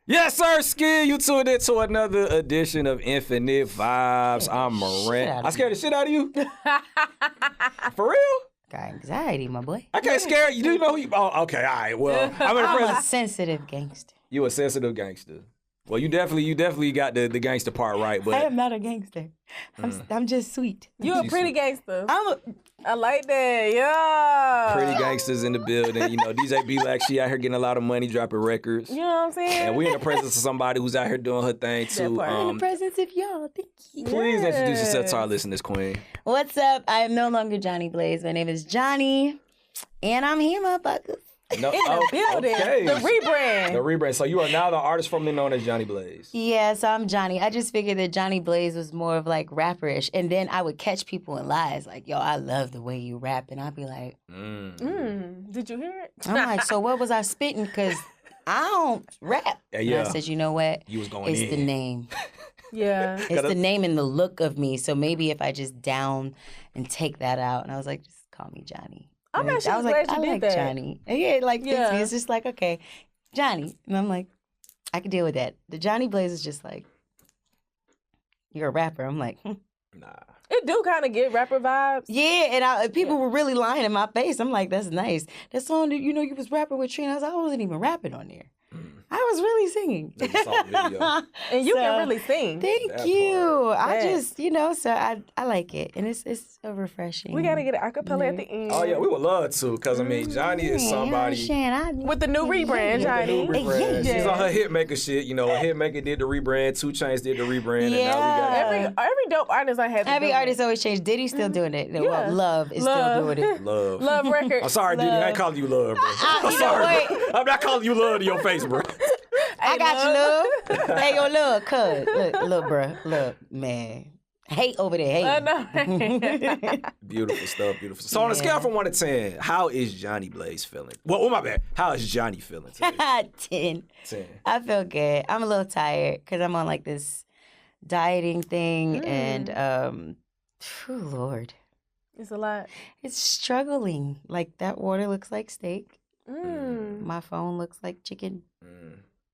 Yes, sir, Skid. You tuned into another edition of Infinite Vibes. I'm Morant. I scared the shit out of you? For real? Got anxiety, my boy. I can't scare you. Do you know who you... Oh, okay, all right. Well, I'm a sensitive gangster. You a sensitive gangster. Well, you definitely got the gangster part right, but... I am not a gangster. I'm just sweet. You a pretty gangster. I like that, yeah. Pretty gangsters in the building. You know, DJ B-Lack, she out here getting a lot of money, dropping records. You know what I'm saying? And we in the presence of somebody who's out here doing her thing, too. in the presence of y'all. Thank you. Please introduce yourself to our listeners, Queen. What's up? I am no longer Jhonni Blaze. My name is Jhonni, and I'm here, motherfuckers. No, in the building. Okay. The rebrand. The rebrand. So you are now the artist formerly known as Jhonni Blaze. Yeah, so I'm Jhonni. I just figured that Jhonni Blaze was more of like rapperish. And then I would catch people in lies like, yo, I love the way you rap. And I'd be like, Did you hear it? I'm like, so what was I spitting? Because I don't rap. Yeah. And I said, you know what? You was going It's in. the name. Yeah. It's the name and the look of me. So maybe if I just down and take that out. And I was like, just call me Jhonni. I'm actually I was glad like, you I did like that. Jhonni. Yeah, it's just like, okay, Jhonni. And I'm like, I can deal with that. The Jhonni Blaze is just like, you're a rapper. I'm like, Nah. It do kind of get rapper vibes. Yeah, and people were really lying in my face. I'm like, that's nice. That song that, you was rapping with Trina. I wasn't even rapping on there. I was really singing. They just saw the video. And you can really sing. Thank That you. part. I Yes. just, so I like it. And it's so refreshing. We got to get an acapella at the end. Oh, yeah, we would love to, because, I mean, Jhonni is somebody... With the new rebrand, Jhonni. Rebrand. Yeah. She's on her Hitmaker shit. You know, Hitmaker did the rebrand, 2 Chainz did the rebrand, Yeah. and now we got... Every dope artist I had to Every do artist always change. Diddy's still doing it. Yeah. Well, Love is still doing it. Love. Love record. I'm sorry, Diddy. I ain't calling you love, bro. I'm you know sorry, what? bro. I'm not calling you love to your face, bro. I got you, love. Hey, yo, love, cuz. Look, bruh. Look, man. Hate over there, hate. I know. Beautiful stuff, beautiful stuff. So on a scale from 1 to 10, how is Jhonni Blaze feeling? Well, my bad. How is Jhonni feeling today? 10. 10. I feel good. I'm a little tired because I'm on like this dieting thing and, Lord. It's a lot. It's struggling. Like that water looks like steak. Mm. My phone looks like chicken.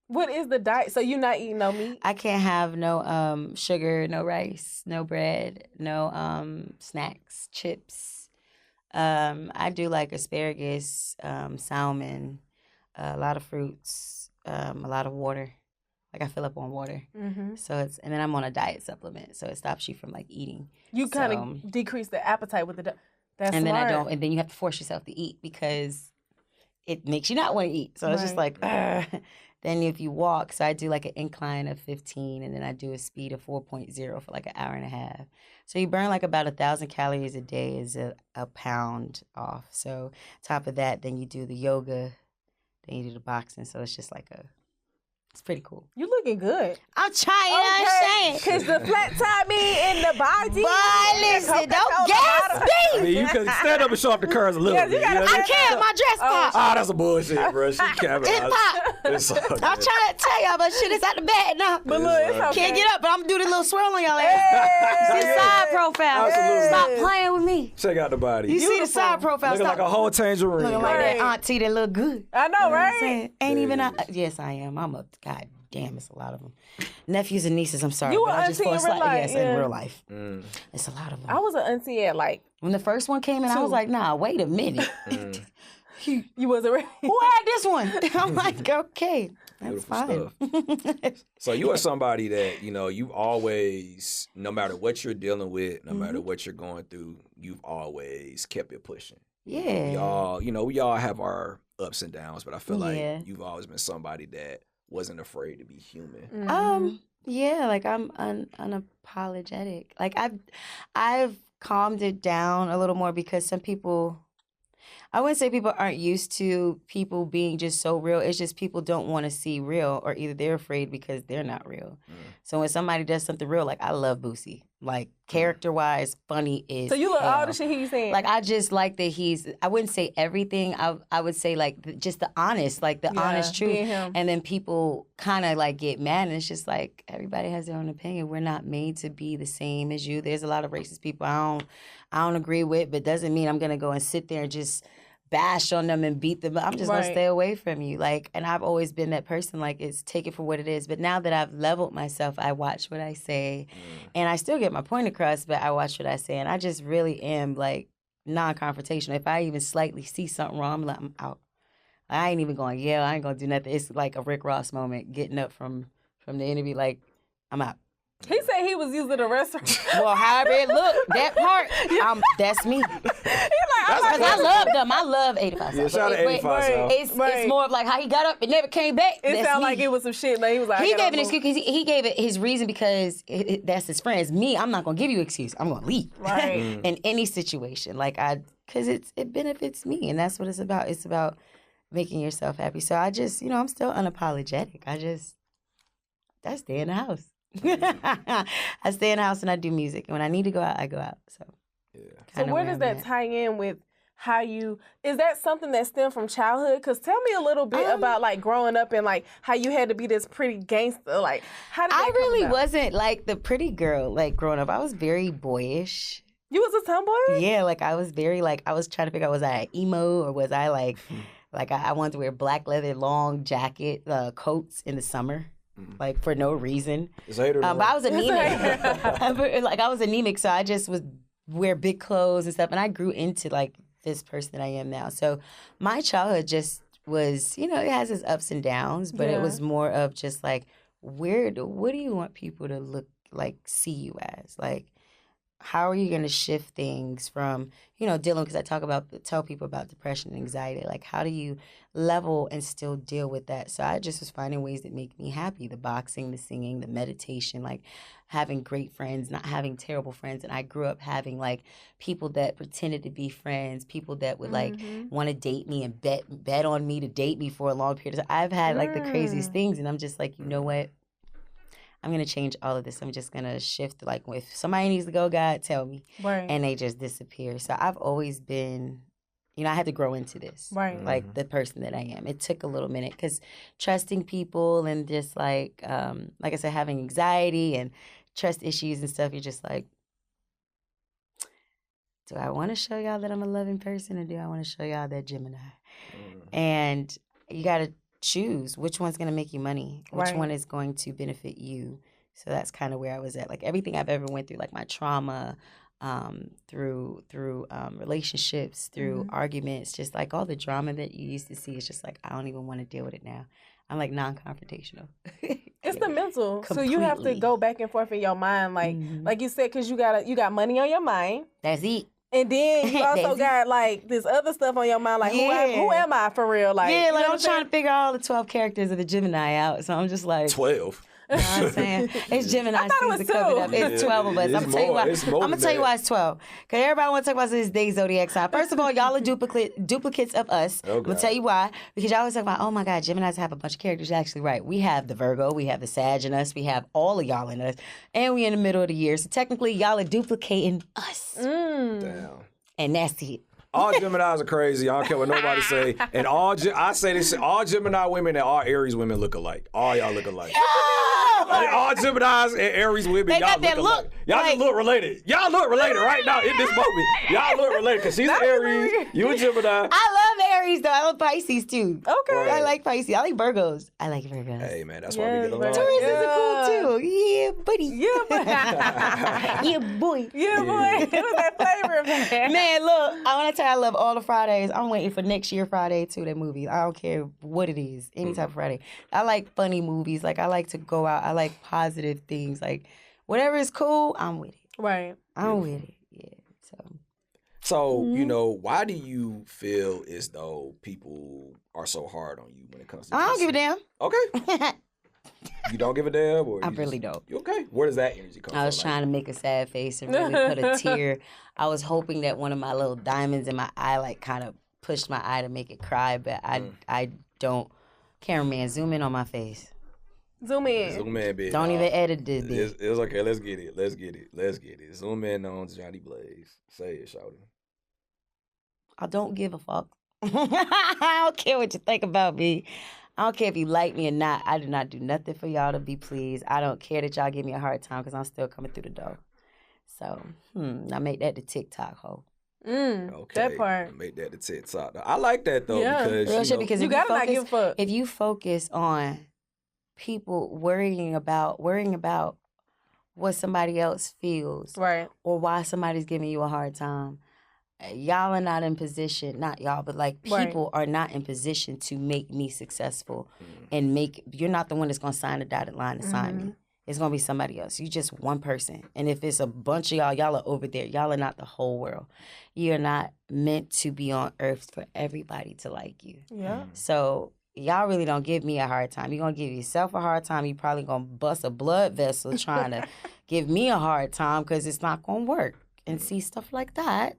What is the diet? So you not eating no meat? I can't have no sugar, no rice, no bread, no snacks, chips. I do like asparagus, salmon, a lot of fruits, a lot of water. Like I fill up on water. Mm-hmm. So and then I'm on a diet supplement, so it stops you from like eating. You kind of decrease the appetite with the diet. That's and smart. then and then you have to force yourself to eat because it makes you not want to eat. So it's just like, then if you walk, so I do like an incline of 15 and then I do a speed of 4.0 for like an hour and a half. So you burn like about 1,000 calories a day is a pound off. So top of that, then you do the yoga, then you do the boxing. So it's just like it's pretty cool. You looking good. I'm trying, I'm saying. Because the flat tummy and the body. Boy, listen, don't gas me. I mean, you can stand up and show off the curves a little bit. I can't, my dress pop. Ah, that's a bullshit, bro. She can't. It pop. It's all good. I'm trying to tell y'all, but shit is out the bag now. But look, it's okay. Can't get up, but I'm gonna do the little swirl on y'all ass. See the side profile. Absolutely. Stop playing with me. Check out the body. You see the side profile. Looking Stop like a whole tangerine. looking like that auntie that look good. I know, You know what I'm right? saying? Ain't even yes, I am. I'm a god damn, it's a lot of them. Nephews and nieces, I'm sorry. You but an I just auntie in fought real life, yes, yeah. in real life. It's a lot of them. I was an auntie at like, When the first one came in, I was like, nah, wait a minute. you wasn't ready. Who had this one? I'm like, okay, that's Beautiful fine. So you are somebody that, you've always, no matter what you're dealing with, no matter what you're going through, you've always kept it pushing. Yeah. We all have our ups and downs, but I feel Yeah. like you've always been somebody that wasn't afraid to be human. Yeah, like I'm unapologetic. Like I've calmed it down a little more because some people, I wouldn't say people aren't used to people being just so real. It's just people don't want to see real, or either they're afraid because they're not real. So when somebody does something real, like I love Boosie. Like character-wise, funny is So you look hell. all the shit he's saying. Like I just like that I wouldn't say everything. I would say like just the honest, like the honest truth. being him. And then people kind of like get mad, and it's just like everybody has their own opinion. We're not made to be the same as you. There's a lot of racist people I don't agree with, but doesn't mean I'm gonna go and sit there and just bash on them and beat them. I'm just gonna Right. stay away from you. Like, and I've always been that person. Like, it's take it for what it is. But now that I've leveled myself, I watch what I say, and I still get my point across. But I watch what I say, and I just really am like non-confrontational. If I even slightly see something wrong, I'm like, I'm out. I ain't even going to yell. I ain't going to do nothing. It's like a Rick Ross moment, getting up from the interview, like, I'm out. He said he was using the restroom. Well, however it looked, that part, that's me. Because I love them. I love 85 Yeah, South. shout out to 85 South. It's more of like how he got up and never came back. It sounded like it was some shit. Like he was like, He gave an excuse. He gave it his reason because that's his friends. Me, I'm not gonna give you an excuse. I'm gonna leave. Right. In any situation, because it benefits me, and that's what it's about. It's about making yourself happy. So I just, I'm still unapologetic. I stay in the house. I stay in the house and I do music. And when I need to go out, I go out. So, So where does that tie in with how is that something that stemmed from childhood? Because tell me a little bit about like growing up and like how you had to be this pretty gangster. Like, how did that I come really about? wasn't like the pretty girl, like growing up. I was very boyish. You was a tomboy? Yeah, like I was very I was trying to figure out, was I emo or was I like I wanted to wear black leather long jacket, coats in the summer. Like for no reason. But I was anemic. Like I was anemic, so I just would wear big clothes and stuff. And I grew into like this person that I am now. So my childhood just was, it has its ups and downs, but it was more of just like, what do you want people to look like, see you as? Like, how are you going to shift things from, dealing, because I tell people about depression and anxiety, like how do you level and still deal with that? So I just was finding ways that make me happy, the boxing, the singing, the meditation, like having great friends, not having terrible friends. And I grew up having like people that pretended to be friends, people that would like want to date me and bet on me to date me for a long period of time. I've had like the craziest things, and I'm just like, you know what? I'm going to change all of this. I'm just going to shift. Like, if somebody needs to go, God, tell me. Right. And they just disappear. So I've always been, I had to grow into this. Right. Like, the person that I am. It took a little minute because trusting people and just like I said, having anxiety and trust issues and stuff, you're just like, do I want to show y'all that I'm a loving person, or do I want to show y'all that Gemini? And you got to choose which one's going to make you money, which one is going to benefit you. So that's kind of where I was at. Like everything I've ever went through, like my trauma, through relationships, through arguments, just like all the drama that you used to see, it's just like, I don't even want to deal with it now. I'm like non-confrontational. It's the mental. So you have to Completely. go back and forth in your mind, like you said, because you got money on your mind. That's it. And then you also That's got like this other stuff on your mind, like who am I for real? Like, Yeah, you know like what I'm trying to figure all the 12 characters of the Gemini out. So I'm just like 12. You know what I'm saying? It's Gemini I thought it was season coming two. up. It's Yeah, 12 of us. it's I'm gonna tell you why it's 12. Because everybody want to talk about this day zodiac sign. First of all, y'all are duplicates of us. Oh, I'm gonna tell you why. Because y'all always talk about, oh my God, Geminis have a bunch of characters. You're actually right. We have the Virgo, we have the Sag in us, we have all of y'all in us, and we in the middle of the year. So technically, y'all are duplicating us. Damn. And that's it. All Geminis are crazy. I don't care what nobody say. And I say this: all Gemini women and all Aries women look alike. All y'all look alike. Like, all Geminis and Aries women, They y'all got that look alike. look, Y'all like- just look related. Y'all look related right now in this moment. Y'all look related because she's an Aries, you a Gemini. I love Aries though. I love Pisces too. Okay. I like Pisces. I like Virgos. I like Virgos. Hey man, that's why we Yes, get along. but- Taurus Yeah. is cool too. Yeah, buddy. Yeah, boy. yeah, boy. It was that flavor of that. Man, look, I want to tell you I love all the Fridays. I'm waiting for next year Friday too, that movie. I don't care what it is, any type of Friday. I like funny movies. Like, I like to go out. I like positive things. Like, whatever is cool, I'm with it. Right. I'm with it. Yeah, so. So, why do you feel as though people are so hard on you when it comes to I don't give a damn. Okay. You don't give a damn? Or I you really just- don't. You okay? Where does that energy come from? I was Like, trying to make a sad face and really put a tear. I was hoping that one of my little diamonds in my eye, like, kind of pushed my eye to make it cry, but I don't. Cameraman, zoom in on my face. Zoom in. Zoom in, bitch. Don't even edit this. It's okay. Let's get it. Zoom in on Jhonni Blaze. Say it, shawty. I don't give a fuck. I don't care what you think about me. I don't care if you like me or not. I do not do nothing for y'all to be pleased. I don't care that y'all give me a hard time because I'm still coming through the door. So, I make that the TikTok hoe. That part. Make that the TikTok. I like that though because real shit. Because you gotta not give a fuck. If you focus on people worrying about what somebody else feels, right, or why somebody's giving you a hard time, y'all are not in position. Not y'all, but like people are not in position to make me successful, and you're not the one that's gonna sign the dotted line and sign me. It's going to be somebody else. You just one person. And if it's a bunch of y'all are over there. Y'all are not the whole world. You're not meant to be on earth for everybody to like you. Yeah. So y'all really don't give me a hard time. You're going to give yourself a hard time. You're probably going to bust a blood vessel trying to give me a hard time because it's not going to work. And see, stuff like that.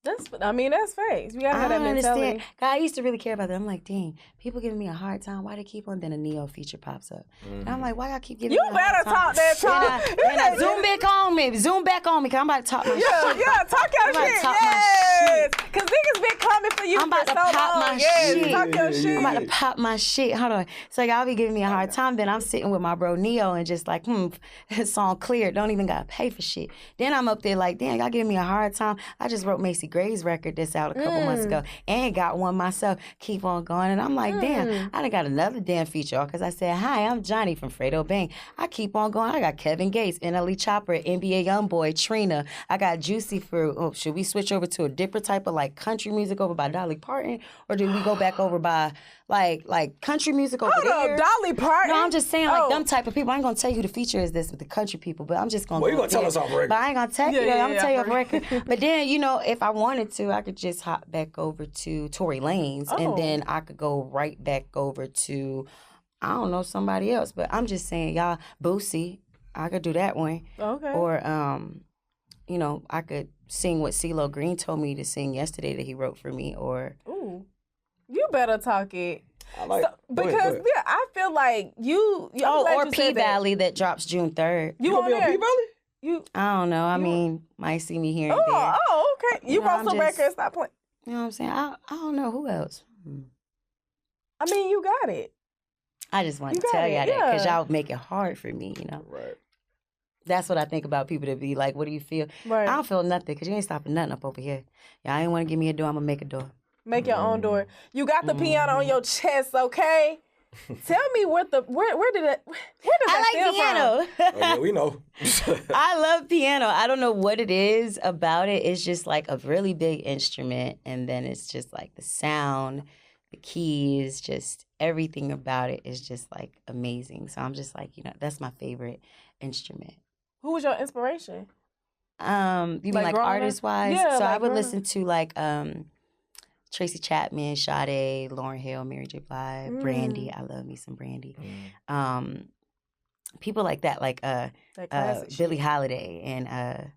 That's facts. You gotta have that mentality. God, I used to really care about that. I'm like, dang, people giving me a hard time. Why they keep on? Then a Neo feature pops up. And I'm like, why y'all keep giving me a hard time? You better talk that talk. And I zoom back on me, because I'm about to talk my shit. Yeah, talk your shit. Yes. Because niggas been coming for you I'm about for to so pop long. my shit. Talk your shit. I'm about to pop my shit. Hold on. So y'all be giving me a hard time. Then I'm sitting with my bro Neo and just like, this song cleared. Don't even got to pay for shit. Then I'm up there like, damn, y'all giving me a hard time. I just wrote Macy Gray's record this out a couple months ago and got one myself. Keep on going. And I'm like, damn, I done got another damn feature because I said, hi, I'm Johnny from Fredo Bang. I keep on going. I got Kevin Gates, NLE Chopper, NBA Youngboy, Trina. I got Juicy Fruit. Oh, should we switch over to a different type of like country music over by Dolly Parton? Or do we go back over by like country music over there? Hold up, Dolly Parton? No, I'm just saying like them type of people. I ain't gonna tell you who the feature is this with the country people, but I'm just gonna you gonna tell us off record. But I ain't gonna tell you. I'm gonna tell you off record. But then, if I wanted to, I could just hop back over to Tory Lanez and then I could go right back over to, I don't know, somebody else. But I'm just saying, y'all, Boosie, I could do that one. Okay. Or, I could sing what CeeLo Green told me to sing yesterday that he wrote for me. Or, ooh, you better talk it. I like because go ahead. I feel like you. or P Valley that drops June 3rd. You gonna be on P Valley? I don't know. I mean, might see me here and there. Oh, okay. You wrote some records. Stop playing. You know what I'm saying? I don't know who else. I mean, you got it. I just wanted to tell y'all that because y'all make it hard for me, Right. That's what I think about people that be like, what do you feel? Right. I don't feel nothing because you ain't stopping nothing up over here. Y'all ain't want to give me a door, I'm going to make a door. Make your own door. You got the piano on your chest, okay? Tell me where did that I like piano. Oh, yeah, we know. I love piano. I don't know what it is about it. It's just like a really big instrument, and then it's just like the sound, the keys, just everything about it is just like amazing. So I'm just like, that's my favorite instrument. Who was your inspiration? You mean like artist-wise? Yeah, so like I would listen to like Tracy Chapman, Sade, Lauryn Hill, Mary J. Blige, Brandy. I love me some Brandy. People like that, like Billie Holiday, and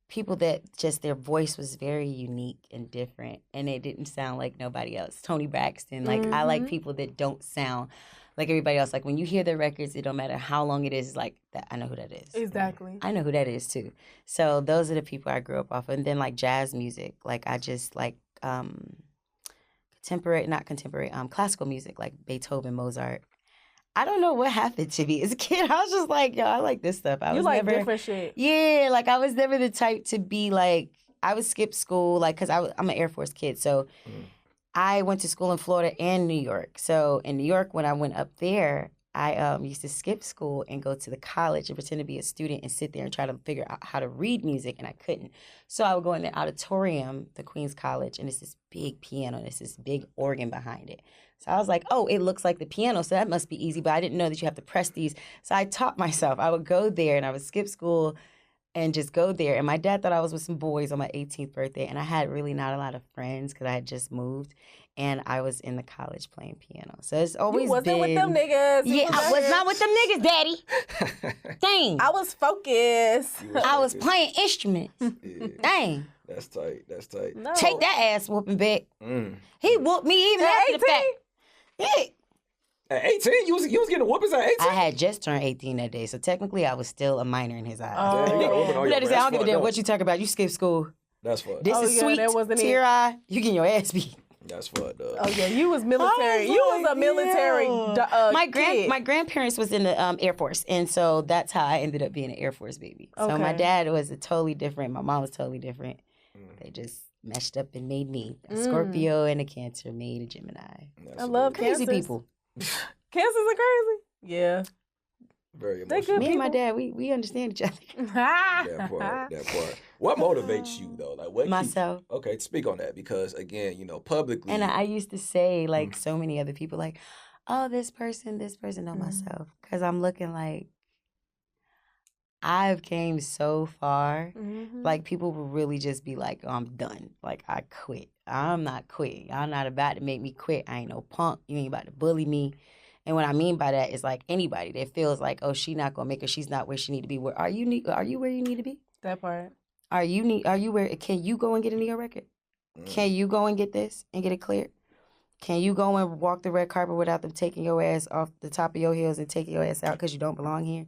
people that just their voice was very unique and different, and it didn't sound like nobody else. Toni Braxton, like I like people that don't sound like everybody else. Like when you hear their records, it don't matter how long it is. It's like that. I know who that is. Exactly. I know who that is too. So those are the people I grew up off of. And then like jazz music, like I just like classical music, like Beethoven, Mozart. I don't know what happened to me as a kid. I was just like, yo, I like this stuff. I was like never, different shit. Yeah, like I was never the type to be like, I would skip school, like, because I'm an Air Force kid. So I went to school in Florida and New York. So in New York, when I went up there, I used to skip school and go to the college and pretend to be a student and sit there and try to figure out how to read music, and I couldn't. So I would go in the auditorium, the Queen's College, and it's this big piano, and it's this big organ behind it. So I was like, oh, it looks like the piano, so that must be easy, but I didn't know that you have to press these. So I taught myself. I would go there, and I would skip school and just go there. And my dad thought I was with some boys on my 18th birthday, and I had really not a lot of friends because I had just moved. And I was in the college playing piano. So it's always you wasn't been... with them niggas. I was not with them niggas, Daddy. Dang. I was focused. I was playing instruments. Yeah. Dang. That's tight. No. Take that ass whooping back. He whooped me even after the fact. Yeah. At 18? You was getting whoopings at 18? I had just turned 18 that day, so technically I was still a minor in his eyes. Yeah, you got a whooping on your Daddy said, I don't give a damn up. what you talk about. You skip school. That's fucked. This is sweet. Tear eye. You getting your ass beat. That's fucked up. Oh yeah, you was military. You was a military kid. My grandparents was in the Air Force, and so that's how I ended up being an Air Force baby. So Okay. my dad was totally different. My mom was totally different. They just meshed up and made me. A Scorpio and a Cancer made a Gemini. I love crazy Cancers. people. Cancers are crazy. Yeah. Very They emotional. good Me and my people. dad, we understand each other. That part. What motivates you though? Like what? Myself. Okay, speak on that because again, publicly. And I used to say, like so many other people, like, oh, this person, know myself. Because I'm looking like, I've came so far. Like, people will really just be like, oh, I'm done. Like, I quit. I'm not quitting. Y'all not about to make me quit. I ain't no punk. You ain't about to bully me. And what I mean by that is, like, anybody that feels like, oh, she's not going to make it. She's not where she need to be. Are you where you need to be? That part. Are you where, can you go and get a Neo record? Can you go and get this and get it cleared? Can you go and walk the red carpet without them taking your ass off the top of your heels and taking your ass out because you don't belong here?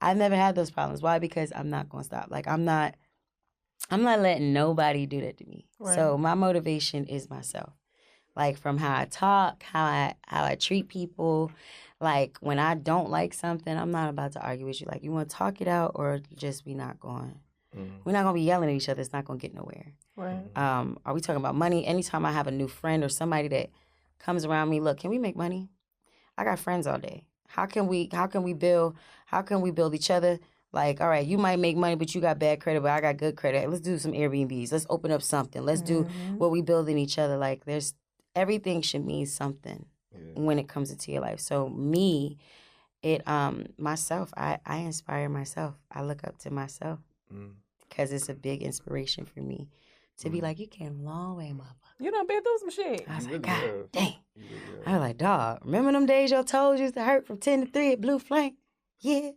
I've never had those problems. Why? Because I'm not going to stop. Like, I'm not letting nobody do that to me. Right. So my motivation is myself. Like, from how I talk, how I treat people. Like, when I don't like something, I'm not about to argue with you. Like, you want to talk it out or just we not going. We're not going to be yelling at each other. It's not going to get nowhere. Right. Are we talking about money? Anytime I have a new friend or somebody that comes around me, look, can we make money? I got friends all day. How can we build each other? Like, all right, you might make money, but you got bad credit, but I got good credit. Let's do some Airbnbs. Let's open up something. Let's do what we build in each other. Like, everything should mean something when it comes into your life. So me, myself, I inspire myself. I look up to myself because it's a big inspiration for me to be like, you came a long way, mother. You done been through some shit. I was like, God dang. I was like, dog, remember them days your toes used to hurt from 10 to 3 at Blue Flame? Yeah.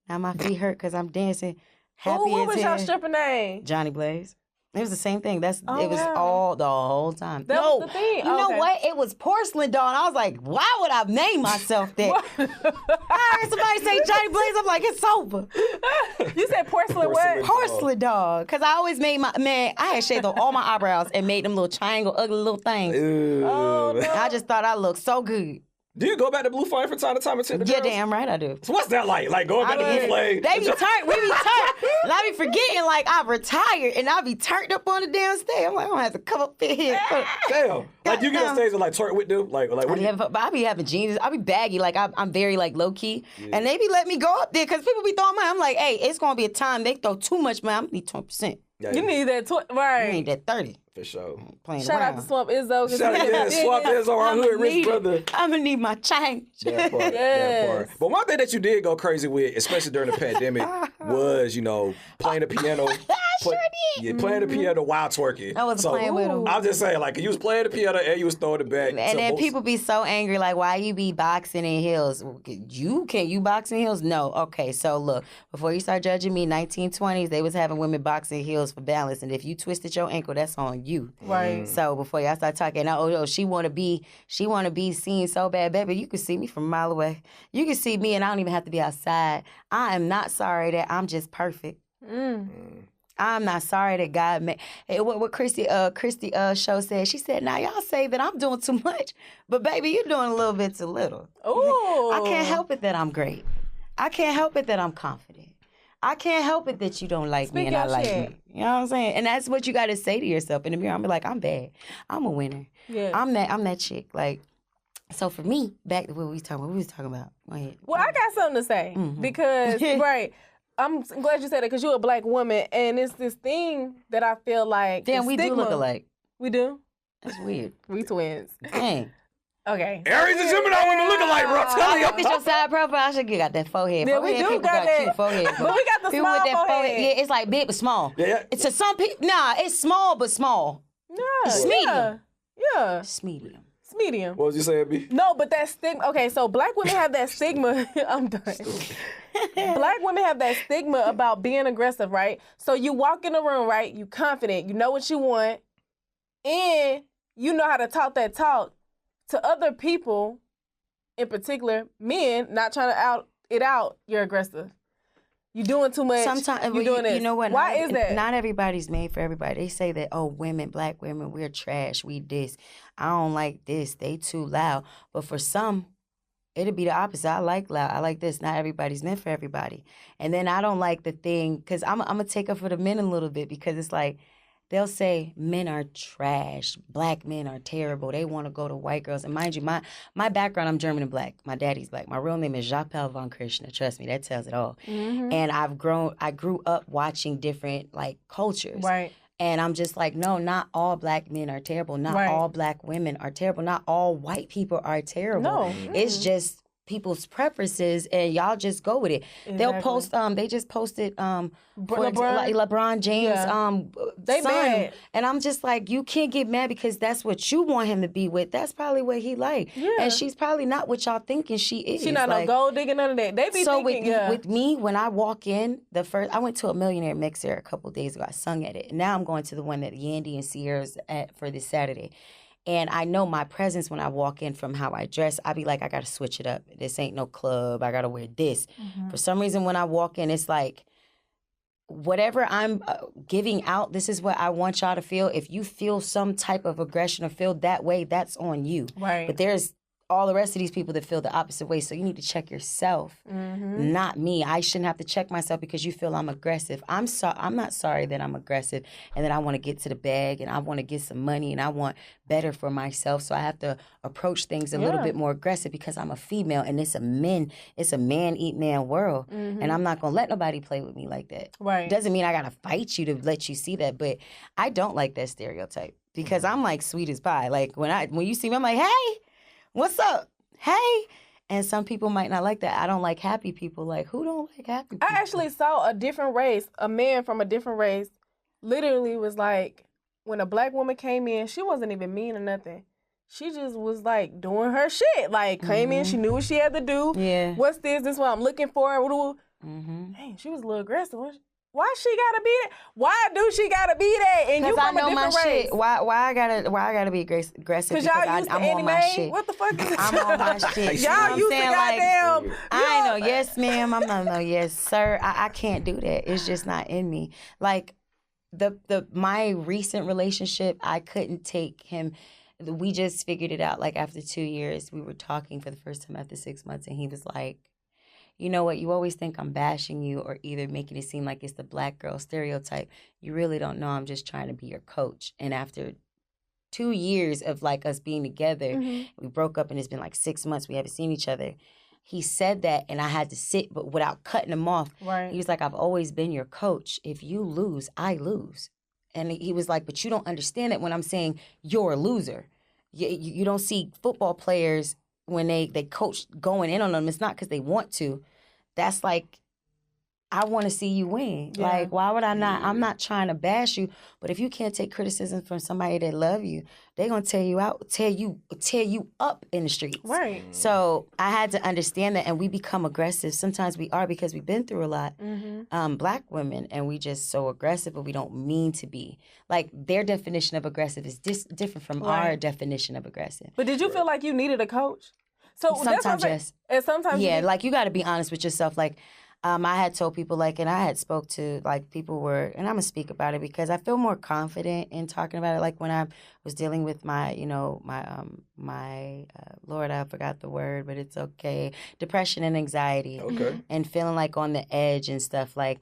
Now my feet hurt because I'm dancing happy What was as your hell. stripper name? Jhonni Blaze. It was the same thing. It was wow. all the whole time. That was the thing? You know what? It was porcelain doll. And I was like, why would I name myself that? I heard somebody say Jhonni Blaze. I'm like, it's over. You said porcelain what? Porcelain doll. Because I always made I had shaved all my eyebrows and made them little triangle, ugly little things. Oh, no. I just thought I looked so good. Do you go back to Blue Flame from time to time and tell the Yeah, girls? damn right I do. So what's that like? Like going back to Blue Flame? They be turned, we be turned. And I be forgetting like I retired and I be turned up on the damn stage. I'm like, I don't have to come up in here. Damn. Like you get on stage and like twerk with them? Like what I be having jeans. I be baggy. Like I'm very like low key. Yeah. And they be letting me go up there because people be throwing money. I'm like, hey, it's going to be a time they throw too much money. I'm going to need 20%. Yeah, you need that, right? You need that 30. For sure. Shout out to Swamp Izzo. Shout out to Swamp Izzo, our hood rich brother. I'm going to need my change. That part, that part. But one thing that you did go crazy with, especially during the pandemic, was, playing the piano. Sure did. Yeah, playing the piano while twerking. I was playing with him. I'm just saying, like, you was playing the piano and you was throwing it back. And then people be so angry, like, why you be boxing in heels? Can you box in heels? No. Okay, so look, before you start judging me, 1920s, they was having women boxing heels for balance. And if you twisted your ankle, that's on you. Right. So before y'all start talking, she wanna be seen so bad, baby. You can see me from a mile away. You can see me and I don't even have to be outside. I am not sorry that I'm just perfect. I'm not sorry that God made. What Christy show said. She said, "Now y'all say that I'm doing too much, but baby, you're doing a little bit too little. Ooh. I can't help it that I'm great. I can't help it that I'm confident. I can't help it that you don't like me and I like me. You know what I'm saying? And that's what you got to say to yourself in the mirror. I'm like, I'm bad. I'm a winner. Yeah. I'm that chick. Like, so for me, back to what we was talking about. Go ahead. Well, I got something to say because right. I'm glad you said it because you're a black woman, and it's this thing that I feel like. Damn, we do look alike. We do? That's weird. We twins. Dang. Okay. Aries and Gemini women look alike, bro. Tell you. Look at your side profile. I should got that forehead. Yeah, we do people got that. Cute forehead. But we got the people small with that forehead. Yeah, it's like big but small. Yeah. It's to some people. Nah, it's small but small. Yeah. It's medium. Yeah. It's medium. It's medium. What was you saying, B? No, but that stigma. Okay, so black women have that stigma. I'm done. Black women have that stigma about being aggressive, right? So you walk in the room, right? You confident, you know what you want, and you know how to talk that talk to other people, in particular men, not trying to out. You're aggressive. You doing too much. Sometimes you doing this. You know what? Why is that? Not everybody's made for everybody. They say that, women, black women, we're trash. We this. I don't like this. They too loud. But for some, it'd be the opposite. I like loud. I like this. Not everybody's meant for everybody. And then I don't like the thing, because I'm going to take up for the men a little bit, because it's like, they'll say men are trash, black men are terrible, they want to go to white girls. And mind you, my background, I'm German and black. My daddy's black. My real name is Jacques von Krishna. Trust me, that tells it all. Mm-hmm. And I grew up watching different like cultures. Right. And I'm just like, no, not all black men are terrible. Not Right. all black women are terrible. Not all white people are terrible. No. It's just people's preferences, and y'all just go with it. They'll Exactly. post. They just posted. LeBron? LeBron James. Yeah. They son, mad. and I'm just like, you can't get mad because that's what you want him to be with. That's probably what he like. Yeah. And she's probably not what y'all thinking she is. She not like, no gold digging, none of that. They be so thinking, with me, when I walk in, I went to a millionaire mixer a couple days ago. I sung at it. And now I'm going to the one that Yandy and Sierra's at for this Saturday. And I know my presence when I walk in from how I dress. I be like, I got to switch it up. This ain't no club. I got to wear this. Mm-hmm. For some reason, when I walk in, it's like, whatever I'm giving out, this is what I want y'all to feel. If you feel some type of aggression or feel that way, that's on you. Right. But there's all the rest of these people that feel the opposite way. So you need to check yourself, not me. I shouldn't have to check myself because you feel I'm aggressive. I'm not sorry that I'm aggressive and that I want to get to the bag and I want to get some money and I want better for myself. So I have to approach things a little bit more aggressive because I'm a female and it's a man eat man world. And I'm not going to let nobody play with me like that. Right. Doesn't mean I got to fight you to let you see that, but I don't like that stereotype because I'm like sweet as pie. Like when you see me, I'm like, hey, what's up? Hey. And some people might not like that. I don't like happy people. Like, who don't like happy people? I actually saw a different race, a man from a different race, literally was like, when a black woman came in, she wasn't even mean or nothing. She just was like doing her shit. Like, came in, she knew what she had to do. Yeah. What's this? This is what I'm looking for. Dang, she was a little aggressive. Why she gotta be that? Why do she gotta be that? And you Because I from a know my different race. shit. Why I gotta be aggressive? Because y'all used to I'm Annie on my Mae? shit. What the fuck is I'm on my shit. Y'all used to goddamn. I ain't no yes, ma'am. I'm not no yes, sir. I can't do that. It's just not in me. Like my recent relationship, I couldn't take him. We just figured it out. Like after 2 years, we were talking for the first time after 6 months, and he was like, you know what, you always think I'm bashing you or either making it seem like it's the black girl stereotype. You really don't know I'm just trying to be your coach. And after 2 years of like us being together, we broke up and it's been like 6 months. We haven't seen each other. He said that and I had to sit, but without cutting him off. Right. He was like, I've always been your coach. If you lose, I lose. And he was like, but you don't understand it when I'm saying you're a loser. You don't see football players when they coach going in on them. It's not because they want to. That's like, I want to see you win. Yeah. Like, why would I not? I'm not trying to bash you, but if you can't take criticism from somebody that love you, they're gonna tear you out, tear you up in the streets. Right. So I had to understand that, and we become aggressive. Sometimes we are because we've been through a lot. Black women, and we just so aggressive, but we don't mean to be. Like their definition of aggressive is different from our definition of aggressive. But did you feel like you needed a coach? So Sometimes yes. And sometimes Yeah, like you got to be honest with yourself. Like I had told people, like, and I had spoke to like people were, and I'm gonna speak about it because I feel more confident in talking about it. Like when I was dealing with my, Lord, I forgot the word, but it's okay, depression and anxiety, and feeling like on the edge and stuff. Like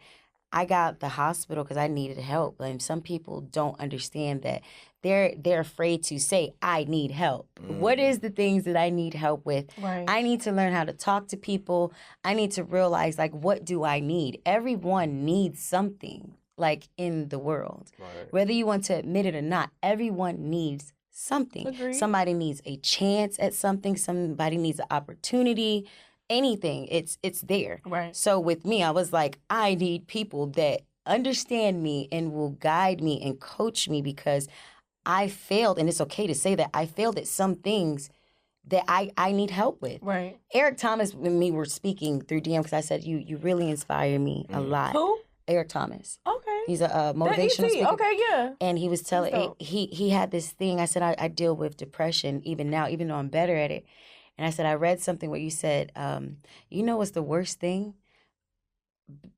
I got the hospital because I needed help, and some people don't understand that. They're afraid to say, I need help. What is the things that I need help with? Right. I need to learn how to talk to people. I need to realize, like, what do I need? Everyone needs something, like, in the world. Right. Whether you want to admit it or not, everyone needs something. Agreed. Somebody needs a chance at something. Somebody needs an opportunity. Anything. It's there. Right. So with me, I was like, I need people that understand me and will guide me and coach me because I failed, and it's okay to say that, I failed at some things that I need help with. Right. Eric Thomas and me were speaking through DM because I said, you really inspire me a lot. Who? Eric Thomas. Okay. He's a motivational speaker. Okay, yeah. And he was telling, he had this thing, I said, I deal with depression even now, even though I'm better at it. And I said, I read something where you said, you know what's the worst thing?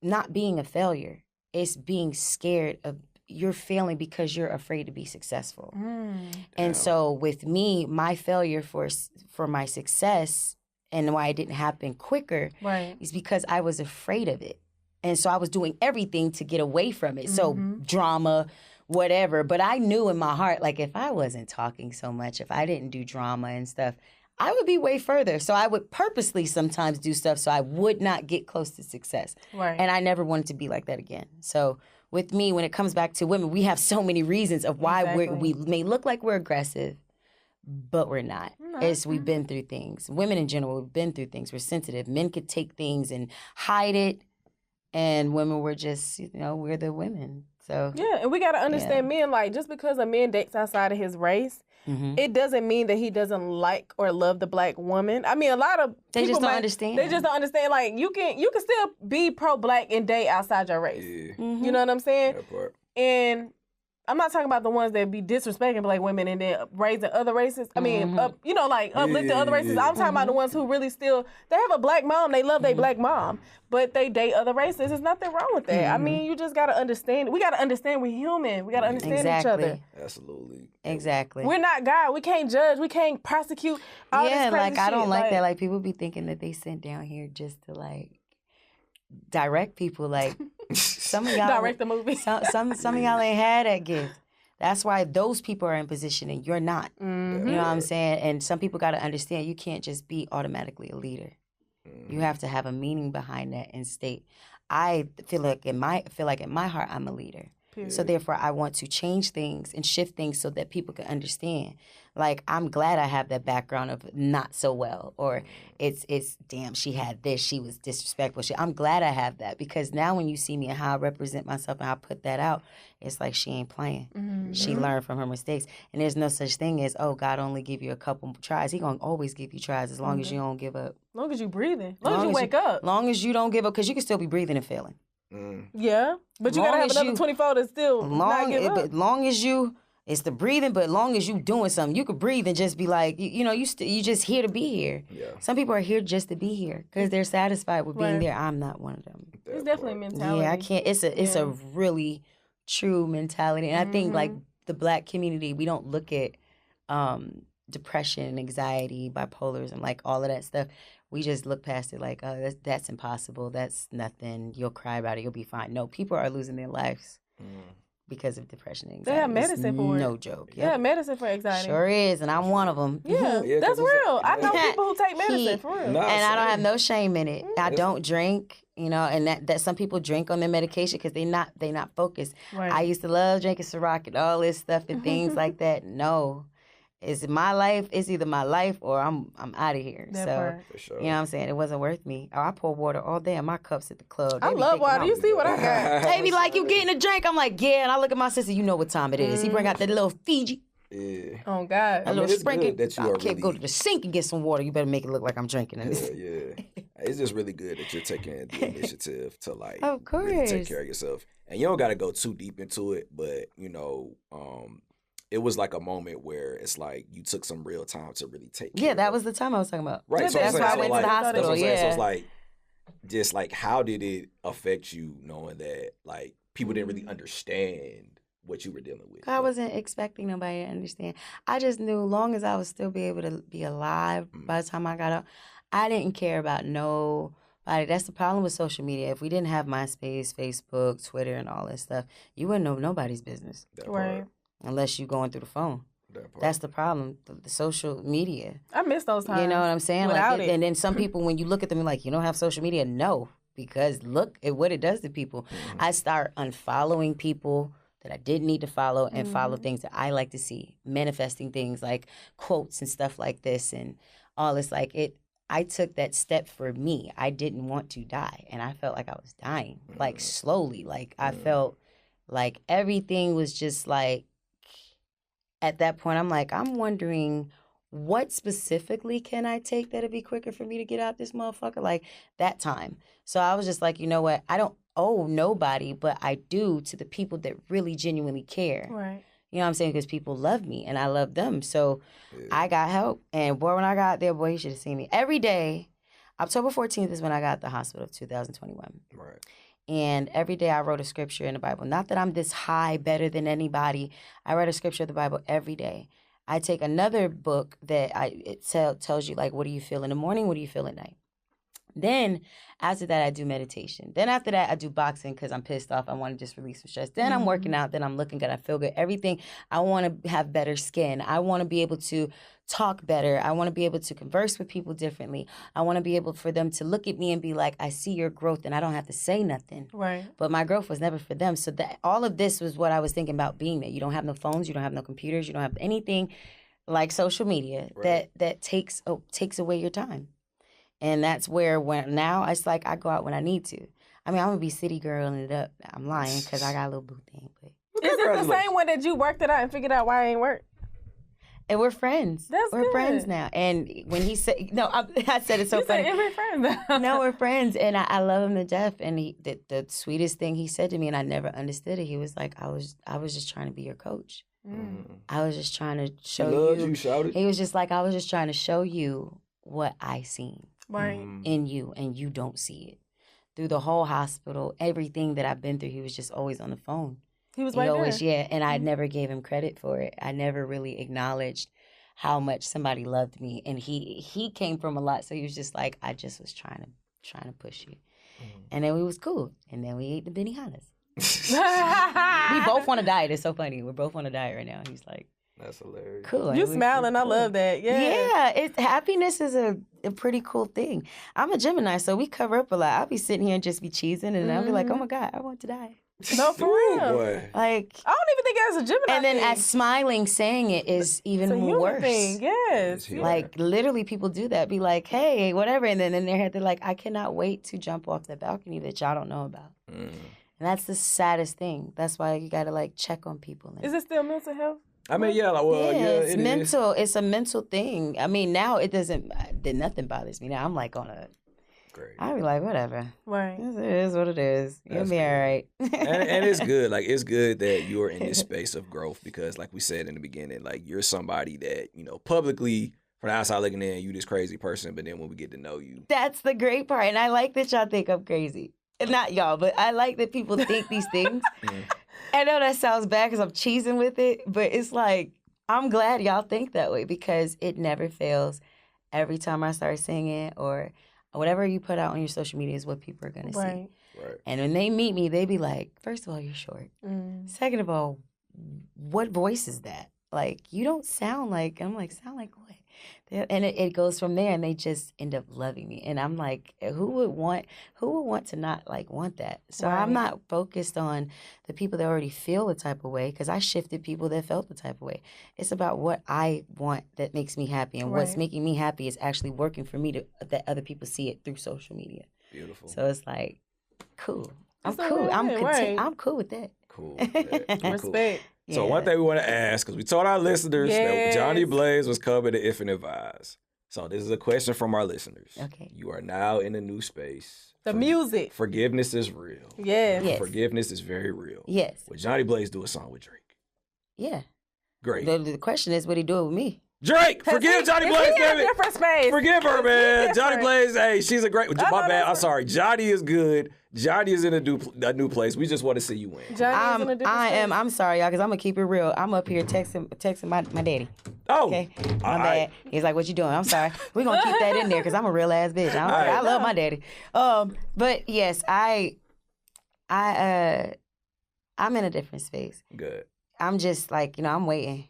Not being a failure. It's being scared of you're failing because you're afraid to be successful. And so with me, my failure for my success and why it didn't happen quicker is because I was afraid of it. And so I was doing everything to get away from it. So drama, whatever. But I knew in my heart, like, if I wasn't talking so much, if I didn't do drama and stuff, I would be way further. So I would purposely sometimes do stuff so I would not get close to success. Right. And I never wanted to be like that again. So with me, when it comes back to women, we have so many reasons of why we may look like we're aggressive, but we're not. We've been through things. Women in general, we've been through things. We're sensitive. Men could take things and hide it. And women were just, we're the women. So yeah, and we got to understand men, like, just because a man dates outside of his race, it doesn't mean that he doesn't like or love the black woman. I mean, a lot of they people just don't understand. They just don't understand. Like, you can still be pro-black and date outside your race. Yeah. You know what I'm saying? That part. And I'm not talking about the ones that be disrespecting black women and then raising other races. I mean, uplifting other races. I'm talking about the ones who really still, they have a black mom, they love their black mom, but they date other races. There's nothing wrong with that. I mean, you just got to understand. We got to understand we're human. We got to understand each other. Absolutely. Exactly. We're not God. We can't judge. We can't prosecute all this crazy like, shit. I don't like that. Like, people be thinking that they sent down here just to, like, direct people. Like, some of y'all... direct the movie. some of y'all ain't had that gift. That's why those people are in position and you're not. You know what I'm saying? And some people got to understand you can't just be automatically a leader. You have to have a meaning behind that and state. I feel like in my heart I'm a leader. Period. So therefore I want to change things and shift things so that people can understand. Like, I'm glad I have that background of not so well, or it's damn, she had this, she was disrespectful. I'm glad I have that, because now when you see me and how I represent myself and how I put that out, it's like she ain't playing. She learned from her mistakes. And there's no such thing as, oh, God only give you a couple tries. He gonna always give you tries as long as you don't give up. As long as you breathing. As long as you wake up. As long as you don't give up, because you can still be breathing and failing. Yeah, but you gotta have another 24 to still not give up. But long as you, it's the breathing, but long as you doing something, you could breathe and just be like, you just here to be here. Yeah. Some people are here just to be here because they're satisfied with being there. I'm not one of them. It's definitely a mentality. Yeah, I can't. It's a really true mentality, and I think like the black community, we don't look at depression, anxiety, bipolarism, like all of that stuff. We just look past it like, oh, that's impossible. That's nothing. You'll cry about it. You'll be fine. No, people are losing their lives because of depression and anxiety. They have medicine for it. No joke. Yeah, medicine for anxiety. Sure is, and I'm one of them. Yeah, that's real. I know people who take medicine for real. And I don't have no shame in it. I don't drink, and that some people drink on their medication because they not focused. Right. I used to love drinking Ciroc and all this stuff and things like that. No. It's my life. It's either my life or I'm out of here. That part. For sure. You know what I'm saying? It wasn't worth me. I pour water all day in my cups at the club. I love water. You see what I got? They be like, you getting a drink? I'm like, yeah. And I look at my sister. You know what time it is. He bring out that little Fiji. Yeah. Oh God. A little sprinkle. I can't go to the sink and get some water. You better make it look like I'm drinking it. Yeah. It's just really good that you're taking the initiative to like of course. Really take care of yourself. And you don't got to go too deep into it, but it was like a moment where it's like you took some real time to really take care. Yeah, that was the time I was talking about. Right. So that's why I went to the hospital. Yeah. So it's like, just like, how did it affect you knowing that like people didn't really understand what you were dealing with? I wasn't expecting nobody to understand. I just knew long as I would still be able to be alive by the time I got out, I didn't care about nobody. That's the problem with social media. If we didn't have MySpace, Facebook, Twitter, and all that stuff, you wouldn't know nobody's business. Right. Unless you're going through the phone. That's the problem. The social media. I miss those times. You know what I'm saying? Without it. And then some people, when you look at them, like, you don't have social media? No, because look at what it does to people. I start unfollowing people that I didn't need to follow and follow things that I like to see, manifesting things like quotes and stuff like this and all this. I took that step for me. I didn't want to die, and I felt like I was dying, like slowly. Like I felt like everything was just like, at that point, I'm like, I'm wondering what specifically can I take that'll be quicker for me to get out this motherfucker? Like that time. So I was just like, you know what? I don't owe nobody, but I do to the people that really genuinely care. Right. You know what I'm saying? Because people love me and I love them. So I got help. And boy, when I got there, boy, you should have seen me. Every day, October 14th is when I got to the hospital of 2021. Right. And every day I wrote a scripture in the Bible. Not that I'm this high, better than anybody. I read a scripture of the Bible every day. I take another book that it tells you, like, what do you feel in the morning? What do you feel at night? Then after that, I do meditation. Then after that, I do boxing because I'm pissed off. I want to just release some stress. Then I'm working out. Then I'm looking good. I feel good. Everything. I want to have better skin. I want to be able to talk better. I want to be able to converse with people differently. I want to be able for them to look at me and be like, I see your growth, and I don't have to say nothing. Right. But my growth was never for them. So that all of this was what I was thinking about being there. You don't have no phones. You don't have no computers. You don't have anything like social media that takes away your time. And that's where now it's like I go out when I need to. I mean, I'm going to be city girling it up. I'm lying because I got a little boo thing. But. Is it the same way that you worked it out and figured out why it ain't work? And we're friends. We're good. friends now. And when he said, no, I said it so funny. You said every friend. No, we're friends. And I love him to death. And the sweetest thing he said to me, and I never understood it, he was like, I was just trying to be your coach. I was just trying to show you. He was just like, I was just trying to show you what I seen. Right. In you, and you don't see it. Through the whole hospital, everything that I've been through, he was just always on the phone. He was right always, there. yeah, and I never gave him credit for it. I never really acknowledged how much somebody loved me, and he came from a lot, so he was just like, I just was trying to push you, and then we was cool, and then we ate the Benihanas. We both on a diet. It's so funny. We're both on a diet right now. He's like, that's hilarious. Cool. You smiling. I love that. Yeah. Yeah. Happiness is a pretty cool thing. I'm a Gemini, so we cover up a lot. I'll be sitting here and just be cheesing, and I'll be like, oh my God, I want to die. No, for real. Boy. Like, I don't even think it was a Gemini and then thing. as smiling, saying it is even It's a more worse. thing. Yes. Like, literally, people do that. Be like, hey, whatever. And then in their head, they're like, I cannot wait to jump off the balcony that y'all don't know about. And that's the saddest thing. That's why you got to, like, check on people. Is it still mental health? I mean, yeah, like, well, yeah, it's it mental. is. It's a mental thing. I mean, now it doesn't, nothing bothers me. Now I'm like on a, Great. I'll be like, whatever. Right. It is what it is. You'll be all right. and it's good. Like, it's good that you're in this space of growth because, like we said in the beginning, like, you're somebody that, you know, publicly, from the outside looking in, you this crazy person, but then when we get to know you. That's the great part. And I like that y'all think I'm crazy. Not y'all, but I like that people think these things. I know that sounds bad because I'm cheesing with it, but it's like, I'm glad y'all think that way because it never fails. Every time I start singing or whatever you put out on your social media is what people are going to see. Right. And when they meet me, they be like, first of all, you're short. Second of all, what voice is that? Like, you don't sound like, I'm like, sound like what? And it goes from there, and they just end up loving me. And I'm like, who would want to not, like, want that? So I'm not focused on the people that already feel the type of way, because I shifted people that felt the type of way. It's about what I want that makes me happy, and what's making me happy is actually working for me to that other people see it through social media. Beautiful. So it's like, cool. I'm so cool. good, I'm content. right. I'm cool with that. Cool. With that. Cool. Respect. So one thing we want to ask, because we told our listeners that Jhonni Blaze was coming to If and Advise. So this is a question from our listeners. Okay. You are now in a new space. The music. Forgiveness is real. Yes. Forgiveness is very real. Yes. Would Jhonni Blaze do a song with Drake? Yeah. Great. The question is, what he do with me? Drake, forgive Jhonni Blaze, in a baby. different space. Forgive her, man. Jhonni Blaze, hey, she's a great. My bad. that's I'm sorry. Johnny is good. Johnny is in a new place. We just want to see you win. Johnny is in a different space. I'm sorry, y'all, because I'm gonna keep it real. I'm up here texting my daddy. Oh, Okay, my bad. He's like, "What you doing?" I'm sorry. We're gonna keep that in there because I'm a real ass bitch. I love my daddy. But yes, I'm in a different space. Good. I'm just like, I'm waiting.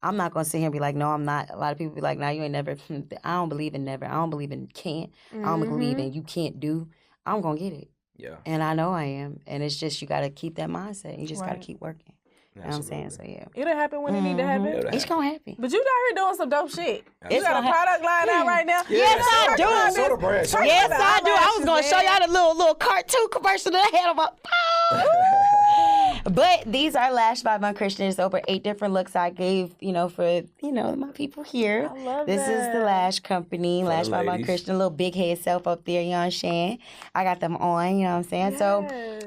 I'm not gonna sit here and be like, no, I'm not. A lot of people be like, no, you ain't never. I don't believe in never. I don't believe in can't. I don't believe in you can't do. I'm gonna get it. Yeah. And I know I am. And it's just, you gotta keep that mindset. You just gotta keep working. You know what I'm saying? So yeah. It'll happen when it need to happen. It's gonna happen. But you out here doing some dope shit. You got a gonna product line out right now. Yes, I do. Soda brand. Yes, I do. I was gonna show y'all the little cartoon commercial that I had on my phone. But these are Lash by my Christian. It's over 8 different looks I gave, for, my people here. I love This is the Lash Company, For Lash the by my ladies. Christian, little big head self up there, you know what I'm saying? I got them on, you know what I'm saying? So,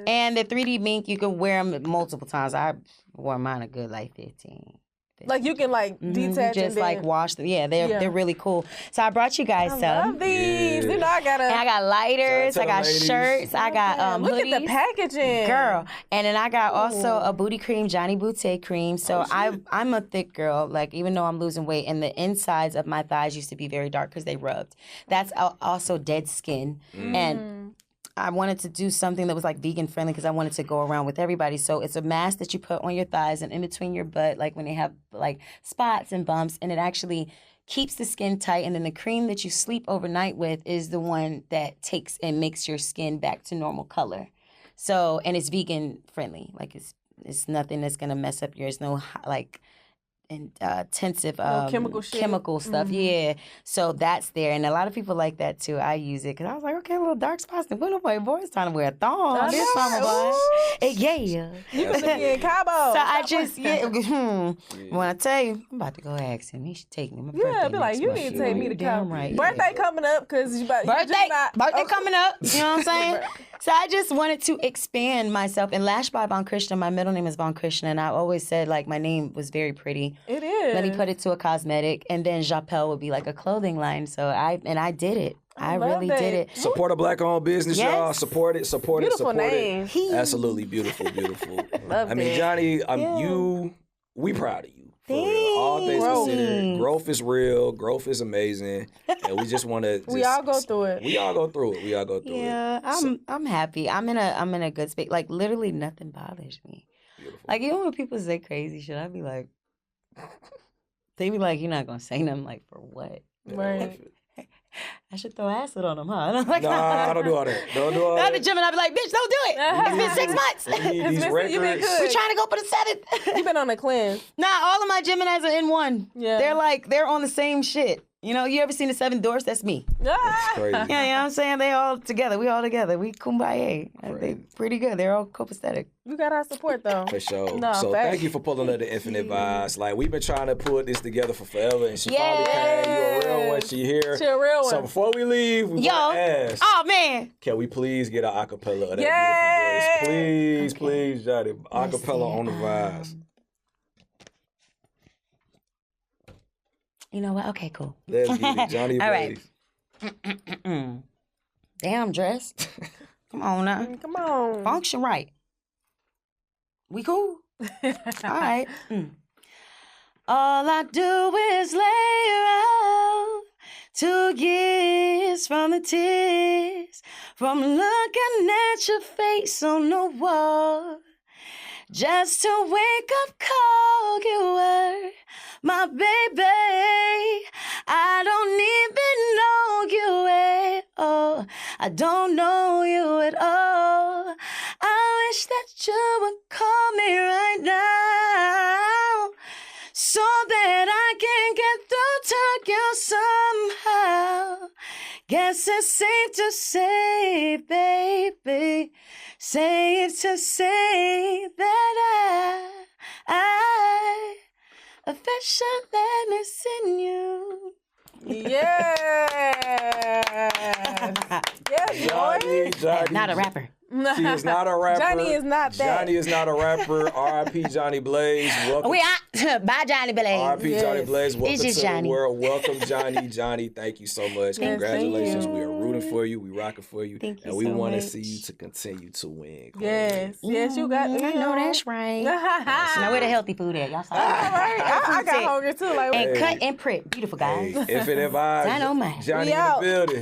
and the 3D mink, you can wear them multiple times. I wore mine a good, 15. Like you can like detach just and then... like wash them. Yeah, they're really cool. So I brought you guys I some. love these. Yeah. You know I got And I got lighters, Shout I out to got the ladies. shirts, I got Look hoodies. at the packaging. Girl. And then I got also a booty cream, Jhonni Boutte cream. So I'm a thick girl, like even though I'm losing weight, and the insides of my thighs used to be very dark because they rubbed. That's also dead skin. And I wanted to do something that was like vegan friendly because I wanted to go around with everybody. So it's a mask that you put on your thighs and in between your butt, like when they have like spots and bumps, and it actually keeps the skin tight. And then the cream that you sleep overnight with is the one that takes and makes your skin back to normal color. So, and it's vegan friendly. Like it's nothing that's gonna mess up yours. No like intensive chemical stuff. Yeah. So that's there. And a lot of people like that too. I use it because I was like, okay, a little dark spots. The winter boy boy's trying to wear a thong this summer, boy. Yeah. You better be in Cabo. So I just, when I tell you, I'm about to go ask him. He should take me. My birthday be like, next you month. need to take me to Cabo. Right. Birthday coming up because you about Birthday coming up. You know what I'm saying? So I just wanted to expand myself. And Lash by Von Krishna, my middle name is Von Krishna, and I always said like my name was very pretty. It is. Let me put it to a cosmetic, and then Japelle would be like a clothing line. So I did it. I really did it. Support a black-owned business, y'all. Support it. Beautiful name. Absolutely beautiful. Loved I mean, it. Jhonni, we proud of you. For real. All things considered, growth is real. Growth is amazing, and we just want to. We all go through it. We all go through it. Yeah, I'm happy. I'm in a good space. Like literally nothing bothers me. Beautiful. Like even when people say crazy shit, I be like, they be like, you're not gonna say nothing. Like for what? Right. I should throw acid on them, huh? And I'm like, Nah, don't do all that. Don't do all At the that. gym, and I be like, bitch, don't do it. It's been 6 months. We need these been- you been records. good. We're trying to go for the 7th. You've been on a cleanse. Nah, all of my Geminis are in one. Yeah. They're on the same shit. You know, you ever seen the 7 Doors? That's me. That's crazy. Yeah, you know what I'm saying? They all together. We all together. We kumbaya. They pretty good. They're all copacetic. You got our support though. For sure. No, So facts. thank you for pulling up the Infinite Vibes. Like we've been trying to put this together for forever, and she finally came. You a real one. She here. She a real one. So before we leave, we want to ask, Oh, man. can we please get an acapella of that beautiful voice? Please, Jhonni. Acapella on the vibes. You know what? Okay, cool. Let's get it. Jhonni All right. Blaze. Damn, dress. Come on now. Come on. Function right. We cool? All right. All I do is lay around 2 years from the tears, from looking at your face on the wall, just to wake up, call you were my baby. I don't even know you at all. I don't know you at all. I wish that you would call me right now, so that I can get through to you somehow. Guess it's safe to say, baby, safe to say that I officially seen you. Yes. Yes, boy. Jhonni. Not a rapper. She is not a rapper. Jhonni is not that. Jhonni is not a rapper. R.I.P. Jhonni Blaze. Welcome. We out. Bye, Jhonni Blaze. R.I.P. Jhonni Blaze. Welcome It's to just the Jhonni. world. Welcome, Jhonni. Jhonni, thank you so much. Yes, Congratulations. thank you. We are rooting for you. We rocking for you. Thank you and we so want to much. see you to continue to win. Yes. Yes, you got. I know that's right. Now where the healthy food at? Y'all saw I got hungry too. Like, And Hey. cut and print. Beautiful, guys. Hey, Infinite Vibes. Dynamite. Jhonni We in out. the building.